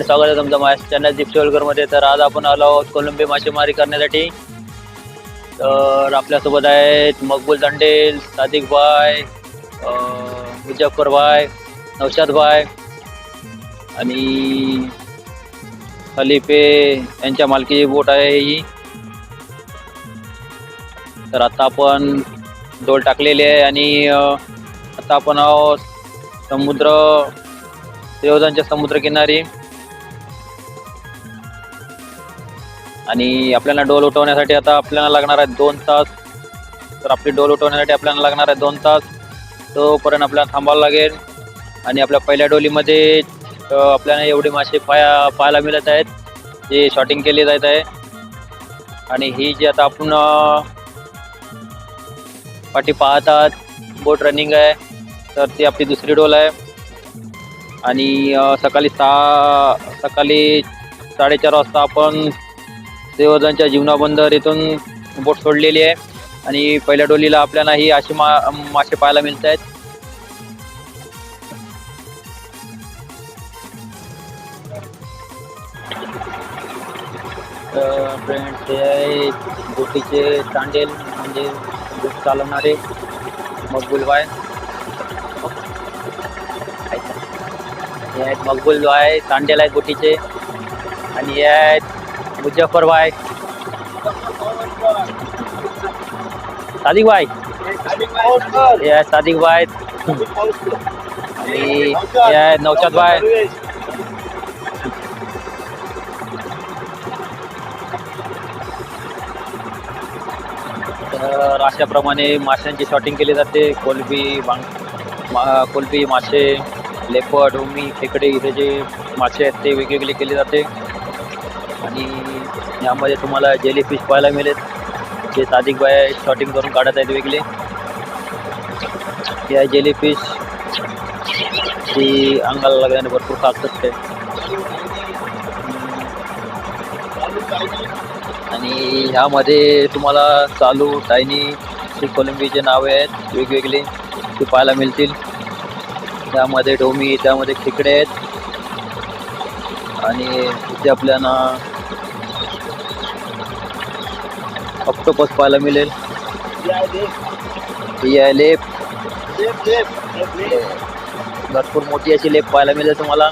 स्वागत आहे तुमचं माझ्या चॅनल दीप मध्ये. तर आज आपण आलो आहोत कोलंबी मासेमारी करण्यासाठी. तर आपल्यासोबत आहेत मकबूल दांडेल, सादिक भाई, मुजफ्फर भाई, नौशाद भाई आणि खलीफे यांच्या मालकीची बोट आहे ही. तर आता आपण डोल टाकलेले आहे आणि आता आपण आहोत देवदानच्या समुद्रकिनारी. आणि आपल्याला डोल उठवण्यासाठी आता आपल्याला लागणार आहे 2 तास. तर आपली डोल उठवण्यासाठी आपल्याला लागणार आहे 2 तास. तोपर्यंत आपल्याला थांबावं लागेल. आणि आपल्या पहिल्या डोलीमध्ये आपल्याला एवढे मासे पाहायला मिळत आहेत जे शॉटिंग केले जात आहे. आणि ही जी आता आपण पाठी पाहतात बोट रनिंग आहे, तर ती आपली दुसरी डोल आहे. आणि सकाळी 4:30 वाजता आपण देवदानच्या जीवना बंदर इथून बोट सोडलेली आहे. आणि पहिल्या डोलीला आपल्याला ही अशी मासे पाहायला मिळत आहेत. फ्रेंड्स, हे आहे बोटीचे तांडेल म्हणजे बोट चालवणारे मकबूल भाई. हे आहेत मकबूल भाई, तांडेल आहेत बोटीचे. आणि हे आहेत मुजफ्फर भाई, सादिक भाई, हे आहेत सादिक भाई आणि हे आहेत नौशाद भाई. तर अशाप्रमाणे माशांची शॉटिंग केली जाते. कोलंबी मासे, लेपर्ड, उमी, खेकडे इथे जे मासे आहेत ते वेगवेगळे केले जाते. आणि यामध्ये तुम्हाला जेलीफिश पाहायला मिळेल जे सादिक भाई शॉटिंग करून काढत आहेत वेगळे. या जेलीफिश ती अंगाला लागल्याने भरपूर खातात ते. आणि ह्यामध्ये तुम्हाला चालू, टायनी, कोलंबीचे नावे आहेत वेगवेगळे ते पाहायला मिळतील. त्यामध्ये डोमी, त्यामध्ये खेकडे आहेत. आणि इथे आपल्याला ऑक्टोपस पाहायला मिळेल. ही आहे लेप, भरपूर मोठी अशी लेप पाहायला मिळेल तुम्हाला.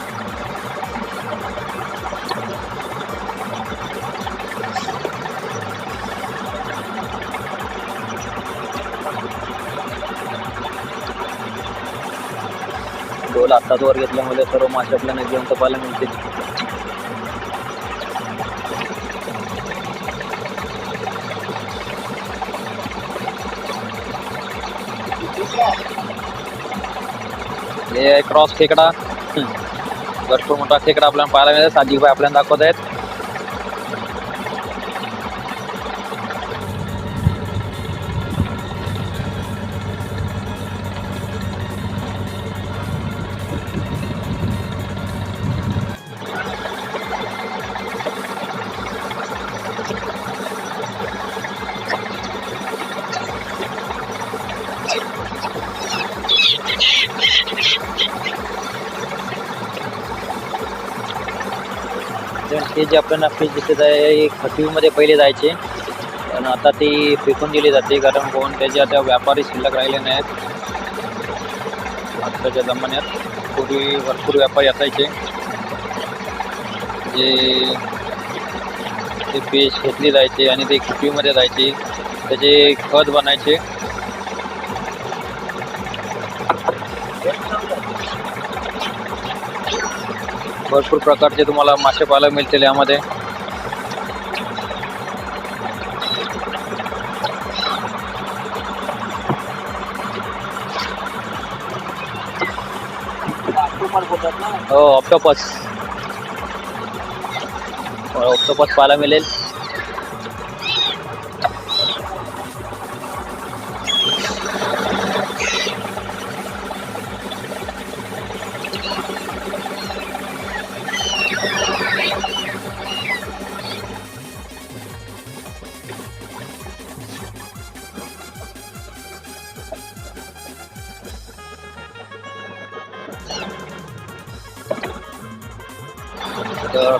डोल आत्ताच वर घेतल्यामुळे सर्व मासे आपल्याला जिवंत पाहायला मिळतील. हे क्रॉस खेकडा, भरपूर मोठा खेकडा आपल्याला पाहायला मिळेल. सादिक भाई आपल्याला दाखवत आहेत. हे जे आपल्याला फिश दिसत आहे खटवीमध्ये पहिले जायचे, पण आता ती फेकून दिली जाते कारण कोण त्याचे आता व्यापारी शिल्लक राहिले नाहीत. आत्ताच्या जमान्यात पूर्वी भरपूर व्यापारी असायचे जे ते फिश घेतली जायचे आणि ते खटवीमध्ये जायचे, त्याचे खत बनायचे. भरपूर प्रकारचे तुम्हाला मासे पाहायला मिळतील यामध्ये. हो, ऑक्टोपस पाहायला मिळेल.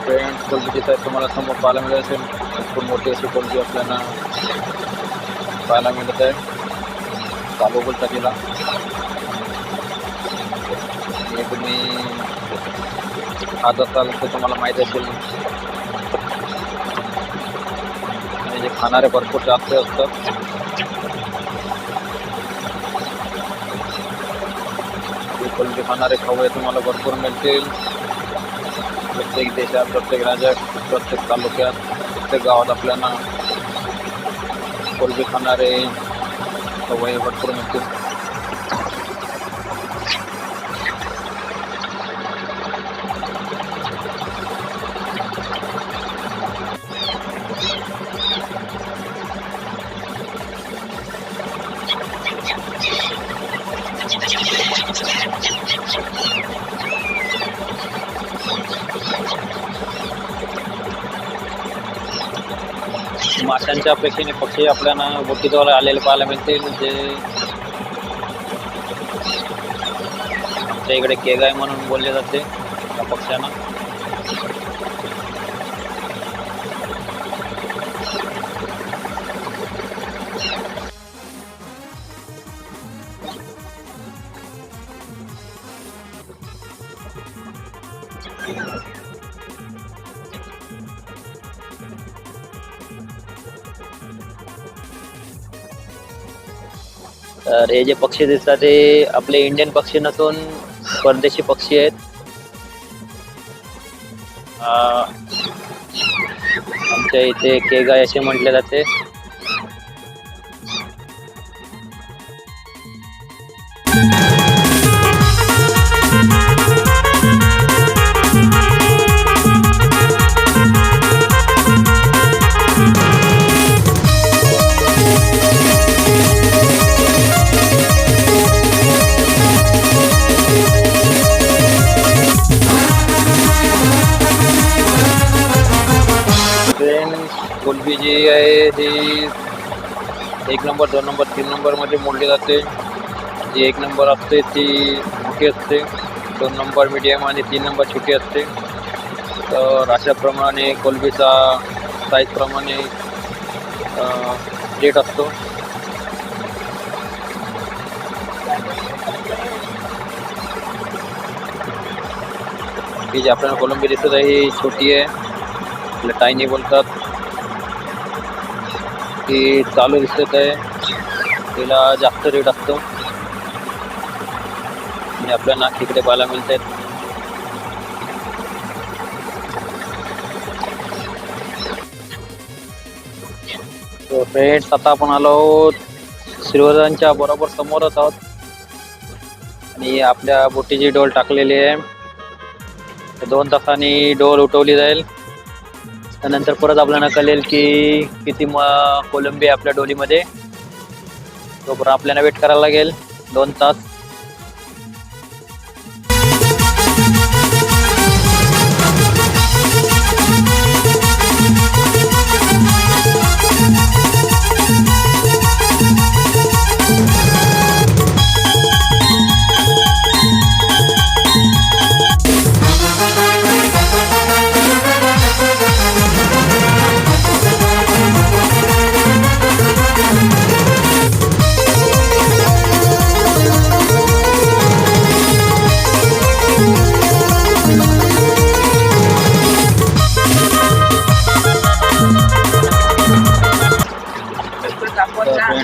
फ्रेंड्स कोलबीची साईज तुम्हाला समोर पाहायला मिळत असेल. खूप मोठी अशी कोलबी आपल्याला पाहायला मिळत आहे चालू बोलतातीला. हे तुम्ही खात असाल तर तुम्हाला माहीत असेल. जे खाणारे भरपूर जास्त असतात. कोलबी खाणारे खवळे तुम्हाला भरपूर मिळतील. प्रत्येक देशात, प्रत्येक राज्यात, प्रत्येक तालुक्यात, प्रत्येक गावात आपल्याला कोलबी खाणारे खवळे भरपूर मिळतील. माशांच्या अपेक्षेने पक्षी आपल्याला बोटीजवळ आलेले पाहायला मिळतील. जे आमच्या इकडे केगाय म्हणून बोलले जाते त्या पक्ष्यांना. तर हे जे पक्षी दिसतात ते आपले इंडियन पक्षी नसून परदेशी पक्षी आहेत. आमच्या इथे केगाय असे म्हटले जाते. कोलबी जी आहे ती 1 नंबर, 2 नंबर, 3 नंबर मध्ये मोडली जाते. जी 1 नंबर असते ती मोठी असते, 2 नंबर मीडियम आणि 3 नंबर छोटी असते. तर अशाप्रमाणे कोलबीचा साईज प्रमाणे रेट असतो. ही जी आपल्याला कोलंबी दिसत आहे ही छोटी आहे, आपल्या टायनी बोलतात. ती चालू दिसत आहे, तिला जास्त रेट असतो आणि आपल्याला तिकडे पाहायला मिळत आहेत. तो फ्रेंड्स आता आपण आलो श्रीवर्धनच्या बरोबर समोरच आहोत आणि आपल्या बोटीची डोल टाकलेली आहे. 2 तासांनी डोल उठवली जाईल. त्यानंतर परत आपल्याला कळेल की किती कोलंबी आपल्या डोलीमध्ये. तोपर्यंत आपल्याला वेट करायला लागेल 2 तास.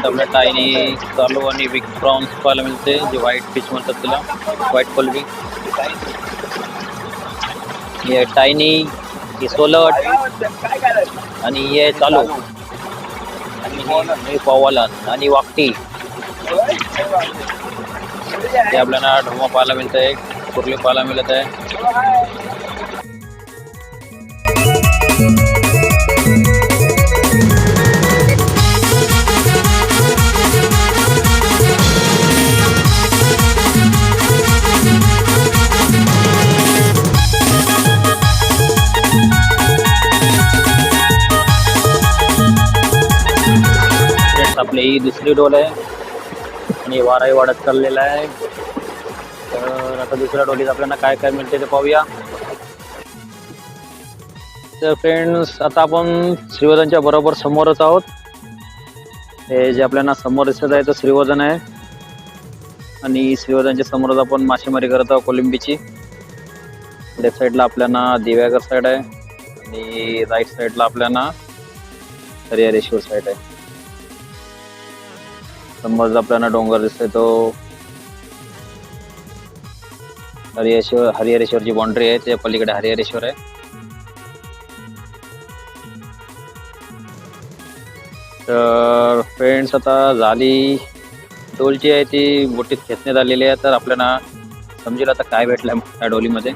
आपल्या टायनी चालू आणि बिग प्रॉन्स पाहायला मिळते, जे व्हाईट फिश म्हणतात तिला, व्हाईट कोलबी. हे टायनी, ही सोलट आणि हे चालू आणि पवालन आणि वाकटी हे आपल्याला ढोमा पाहायला मिळत आहे, कुर्ली पाहायला मिळत आहे. आपली ही दुसरी डोल आहे आणि वाराही वाढत चाललेला आहे. तर आता दुसऱ्या डोलीत आपल्याला काय काय मिळते ते पाहूया. तर फ्रेंड्स आता आपण श्रीवर्धनच्या बरोबर समोरच आहोत. हे जे आपल्याला समोर दिसत आहे तो श्रीवर्धन आहे आणि श्रीवर्धनच्या समोरच आपण मासेमारी करत आहोत कोलंबीची. लेफ्ट साईडला आपल्याला दिव्यागर साईड आहे आणि राईट साईडला आपल्याला हरिहरेश्वर साईड आहे. समोर आपल्याला डोंगर दिसतोय तो हरिहरेश्वरची बाउंड्री आहे, त्या पलीकडे हरिहरेश्वर आहे. तर फ्रेंड्स आता झाली डोल जी आहे ती बोटीत खेचण्यात आलेली आहे. तर आपल्याला समजेल आता काय भेटलंय त्या डोलीमध्ये.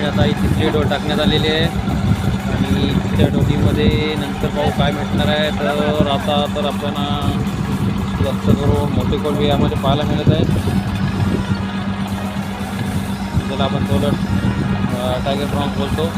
आता तिथली डोल टाकण्यात आलेली आहे आणि त्या डोलीमध्ये नंतर पाहू काय भेटणार आहे. तर आता तर आपल्याला जास्त करून मोठे कोळंबी यामध्ये पाहायला मिळत आहेत. ज्याला आपण टायगर प्रॉन्स बोलतो.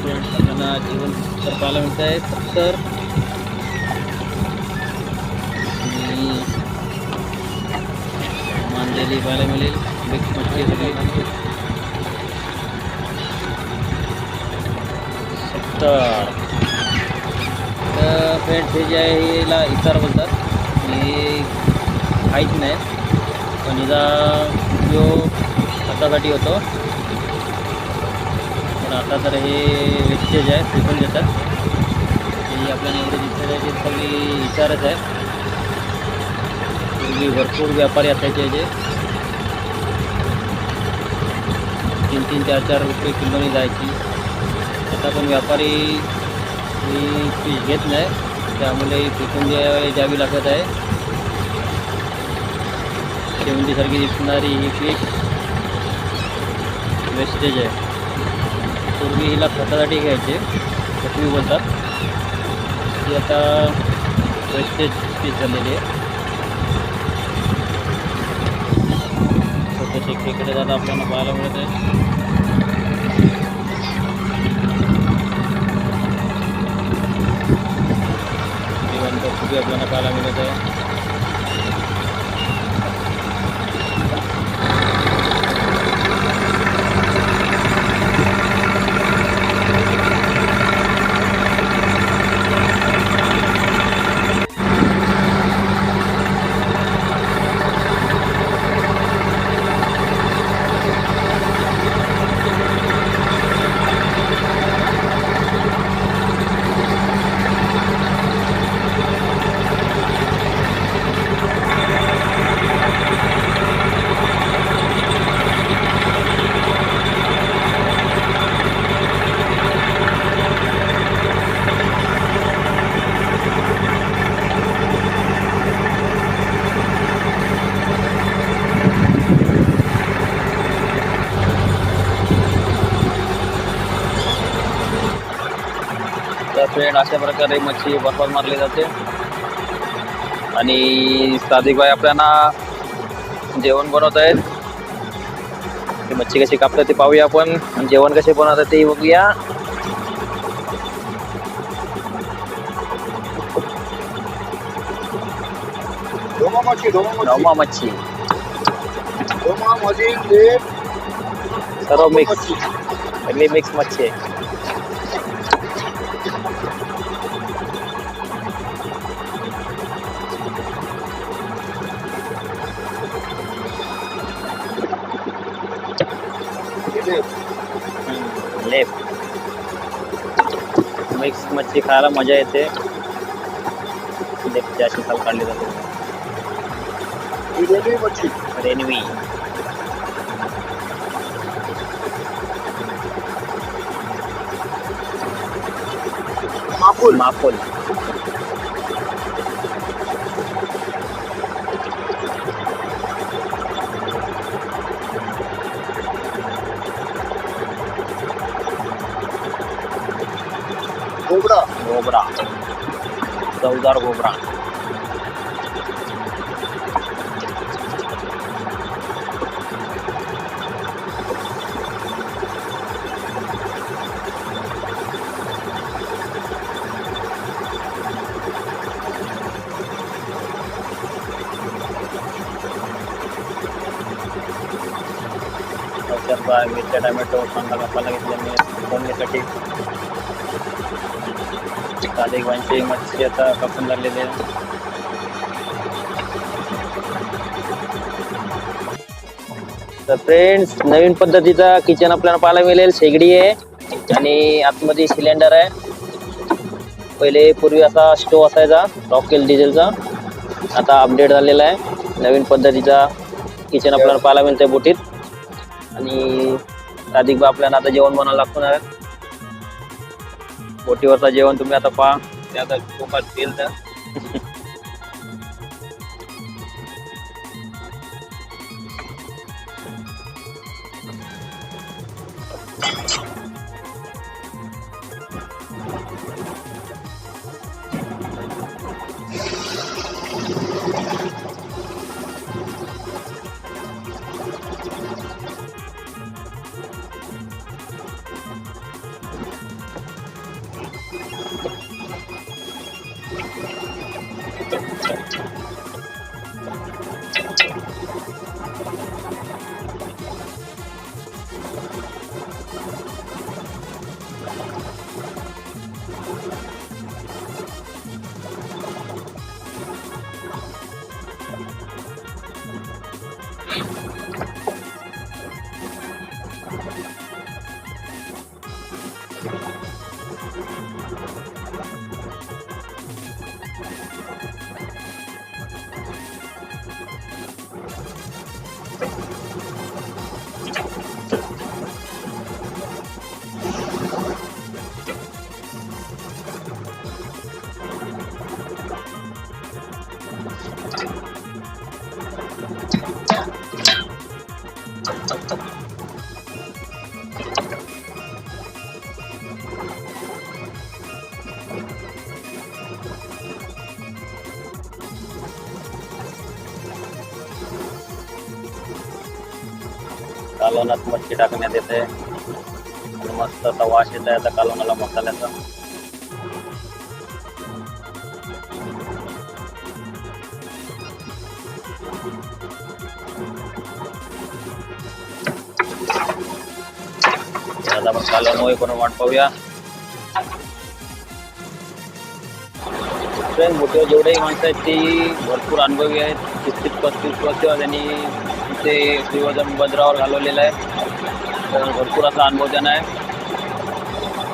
फ्रेंड्स आपल्याला जेवण तर पाहायला मिळत आहे 70 आणि मांदेली पाहायला मिळेल मिक्स मच्छी सगळी 70. तर फ्रेंड्स हे जे आहे याला इतार बोलतात. हे काहीच नाही पण हिचा उपयोग खतासाठी होतो. पण आता तर हे वेस्टेज आहे फेकून देतात. ही आपल्याला एवढे दिसत आहे ते सगळी इचारच आहे. पूर्वी भरपूर व्यापारी असायचे याचे 3-3, 4-4 रुपये किलोनी जायची. आता पण व्यापारी ही फिश घेत नाही त्यामुळे फेकून द्यावी लागत आहे. शेवंतीसारखी दिसणारी ही फिश वेस्टेज आहे. पूर्वी हिला खतासाठी घ्यायचे पटवी बोलतात. ती आता वेस्टेज फिश झालेली आहे. छोटे खेकडे जाता आपल्याला पाहायला मिळत आहे. खूप आपल्याला पाहायला मिळत आहे. तर फ्रेंड अशा प्रकारे मच्छी बर्फात मारली जाते. आणि सादिकबाई आपल्याला जेवण बनवत आहेत. ती मच्छी कशी कापतात ते पाहूया आपण आणि जेवण कसे बनवतात ते बघूया. ढोमा मच्छी सर्व मिक्स सगळी मिक्स मच्छी आहे. लेप मिक्स मच्छी खायला मजा येते. लेपची अशी साल काढली जाते. रेनवी मापुल मापुल गोबरा चवदार गोबरा. मिरच्या टमॅटो कांदा कापायला घेतल्याने फोडणीसाठी सादिकबाईंची मच्छी आता कापून लागलेली आहे. तर फ्रेंड्स नवीन पद्धतीचा किचन आपल्याला पाहायला मिळेल. शेगडी आहे आणि आतमध्ये सिलेंडर आहे. पहिले पूर्वी असा स्टोव असायचा रॉकेल डिझेलचा. आता अपडेट झालेला आहे. नवीन पद्धतीचा किचन आपल्याला पाहायला मिळतंय बोटीत. आणि सादिकबाई आपल्याला आता जेवण बनवायला लागणार. बोटीवरचा जेवण तुम्ही आता पहा. ते आता खूप तेल तर कालवणात मच्छी टाकण्यात येते आणि मस्त असा वास येत आहे आता कालवणाला मसाल्याचा. आता आपण कालवण होईपर्यंत वाट पाहूया. मोठे जेवढेही माणसं आहेत ती भरपूर अनुभवी आहेत. 30-35 वर्ष त्यांनी इथे श्रीवर्धन बंदरावर घालवलेलं आहे. तर भरपूर असा अनुभव त्यांना आहे.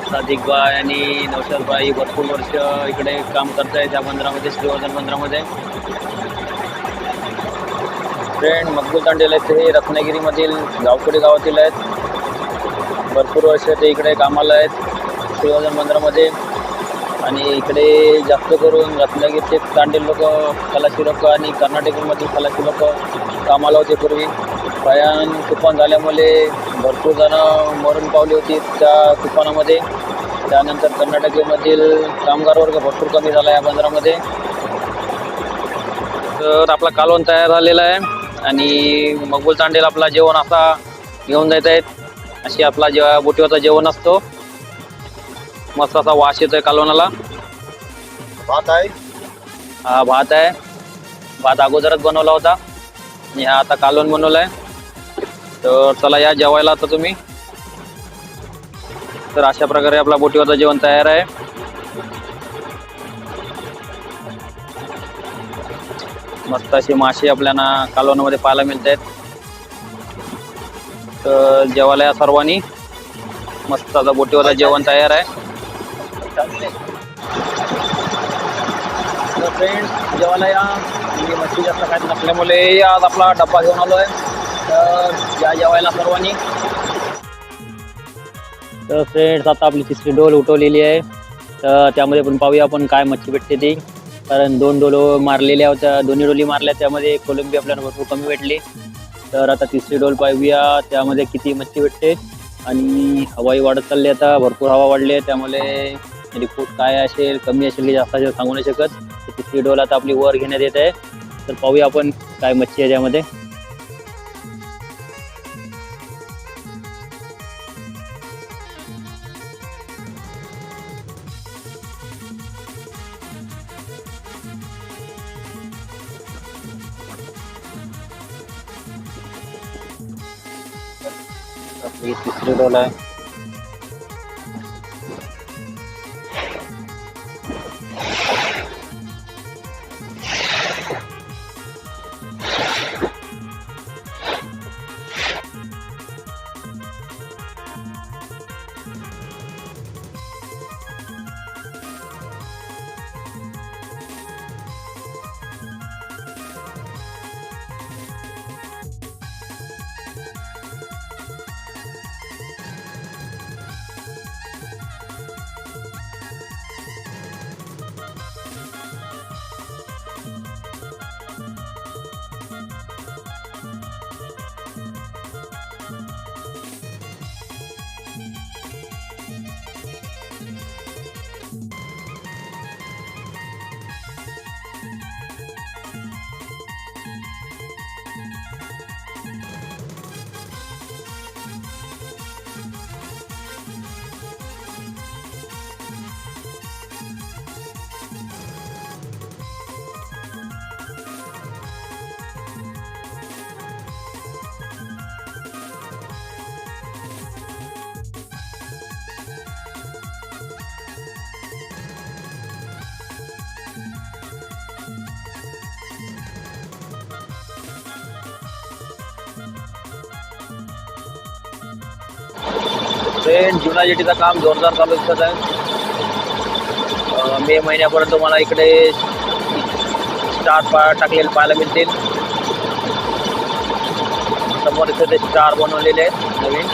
सादिकबाई आणि नौशादबाई भरपूर वर्ष इकडे काम करत आहेत त्या बंदरामध्ये, श्रीवर्धन बंदरामध्ये. फ्रेंड मकबूल तांडेल आहेत हे रत्नागिरीमधील गावखेडे गावातील आहेत. भरपूर वर्ष ते इकडे कामाला आहेत श्रीवर्धन बंदरामध्ये. आणि इकडे जास्त करून रत्नागिरीचे तांडेल लोक, खलाशी लोक आणि कर्नाटकमधील खलाशी लोक कामाला होते पूर्वी. भयान तुफान झाल्यामुळे भरपूर जणं मरून पावली होती त्या तुफानामध्ये. त्यानंतर कर्नाटकमधील कामगार वर्ग भरपूर कमी झाला या बंदरामध्ये. तर आपला कालवण तयार झालेला आहे आणि मकबूल तांडेल आपला जेवण असा घेऊन जात आहेत. अशी आपला बोटीवरचा जेवण असतो. मस्त असा वास येतोय कालवणाला. भात आहे, हा भात आहे. भात अगोदरच बनवला होता आणि हा आता कालवण बनवलाय. तर चला या जेवायला आता तुम्ही. तर अशा प्रकारे आपला बोटीवरचं जेवण तयार आहे. मस्त अशी मासे आपल्याला कालवणामध्ये पाहायला मिळत आहेत. तर जेवायला या सर्वांनी. मस्त आता बोटीवरचं जेवण तयार आहे. तर फ्रेंड्स जेवायला या. मी मच्छी जास्त खात नसल्यामुळे आज आपला डब्बा घेऊन आलो आहे. तर या जेवायला सर्वांनी. तर फ्रेंड्स आता आपली तिसरी डोल उठवलेली आहे. तर त्यामध्ये पण पाहूया आपण काय मच्छी भेटते ती. कारण 2 डोल मारलेल्या होत्या, दोन्ही डोली मारल्या, त्यामध्ये कोलंबी आपल्याला भरपूर कमी भेटली. तर आता तिसरी डोल पाहूया त्यामध्ये किती मच्छी भेटते. आणि हवाही वाढत चालली, आता भरपूर हवा वाढली आहे त्यामुळे रिपोर्ट काय असेल, कमी असेल की जास्त असेल सांगू नाही शकत. तर तिसरी डोल आता आपली वर घेण्यात येत आहे. तर पाहूया आपण काय मच्छी आहे त्यामध्ये. आपली तिसरी डोल आहे. ट्रेन जुना जेटीचं काम जोरदार चालू दिसत आहे. मे महिन्यापर्यंत मला इकडे स्टार टाकलेले पाहायला मिळतील. समोर इथे ते स्टार बनवलेले आहेत, नवीन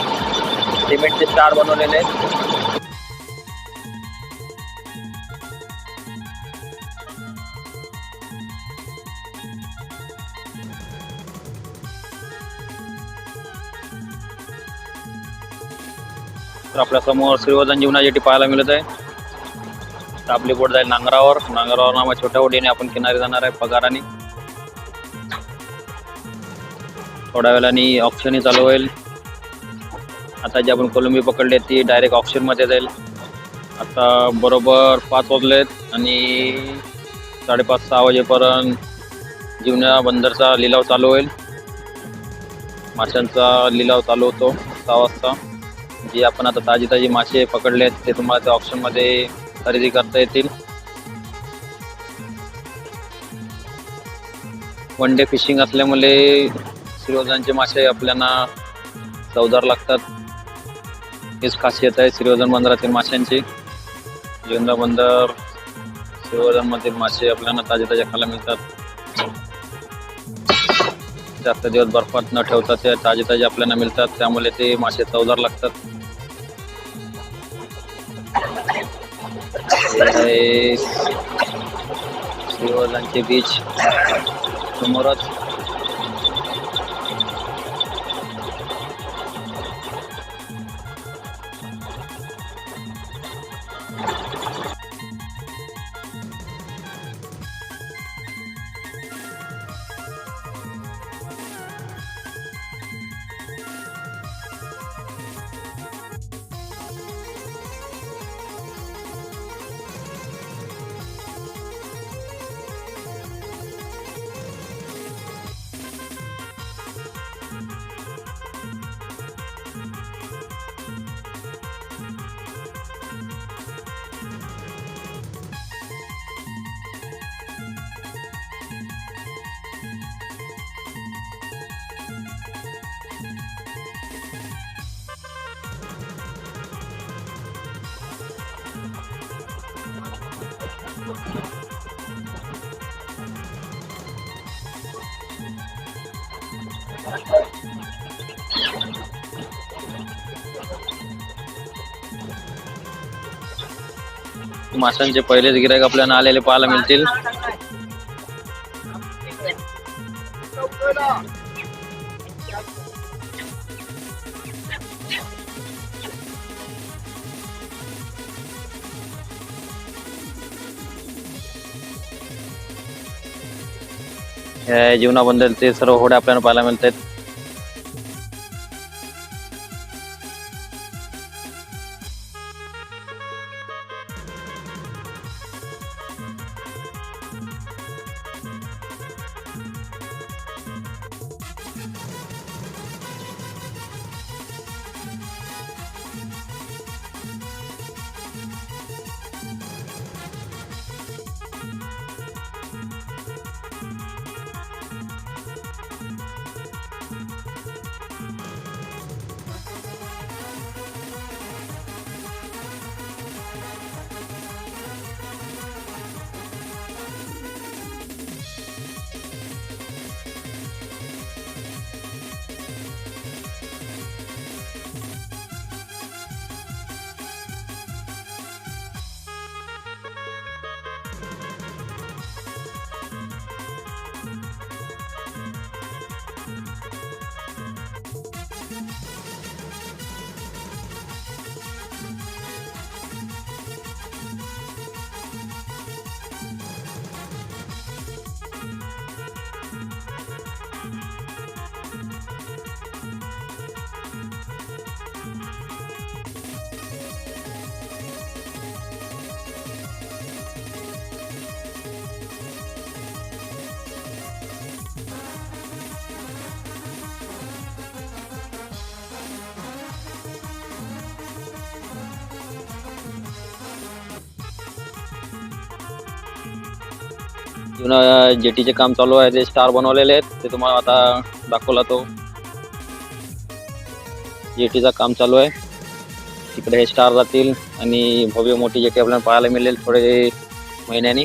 सिमेंटचे स्टार बनवलेले आहेत. तर आपल्या समोर श्रीवर्धन जीवना जेटी पाहायला मिळत आहे. तर आपली बोट जाईल नांगरावर नावा छोट्या ओढीने आपण किनारी जाणार आहे पगाराने. थोड्या वेळाने ऑप्शनही चालू होईल. आता जी आपण कोलंबी पकडली ती डायरेक्ट ऑप्शन मध्ये जाईल. आता बरोबर 5 वाजलेत आणि 5:30-6 वाजेपर्यंत जीवना बंदरचा लिलाव चालू होईल. माशांचा लिलाव चालू होतो 6 वाजता. जे आपण आता ताजी मासे पकडलेत ते तुम्हाला त्या ऑप्शन मध्ये खरेदी करता येतील. वन डे फिशिंग असल्यामुळे श्रीवर्धनचे मासे आपल्याला चवदार लागतात. हीच खासियत आहे श्रीवर्धन बंदरातील माशांची. जीवना बंदर श्रीवर्धन मधील मासे आपल्याला ताजे खायला मिळतात. जास्त दिवस बर्फात न ठेवता ते ताजे आपल्याला मिळतात, त्यामुळे ते मासे चवदार लागतात. श्रीवर्धनचे बीच समोरच. माशांचे पहिलेच गिराईक आपल्याला आलेले पाहायला मिळतील. जीवना बंदरचे सर्व होड्या आपल्याला पाहायला मिळतात. जुना जेटीचे काम चालू आहे, ते स्टार बनवलेले आहेत, ते तुम्हाला आता दाखवला. तो जेटीचा काम चालू आहे. तिकडे हे स्टार जातील आणि भव्य मोठी जेटी आपल्याला पाहायला मिळेल थोडे महिन्यांनी.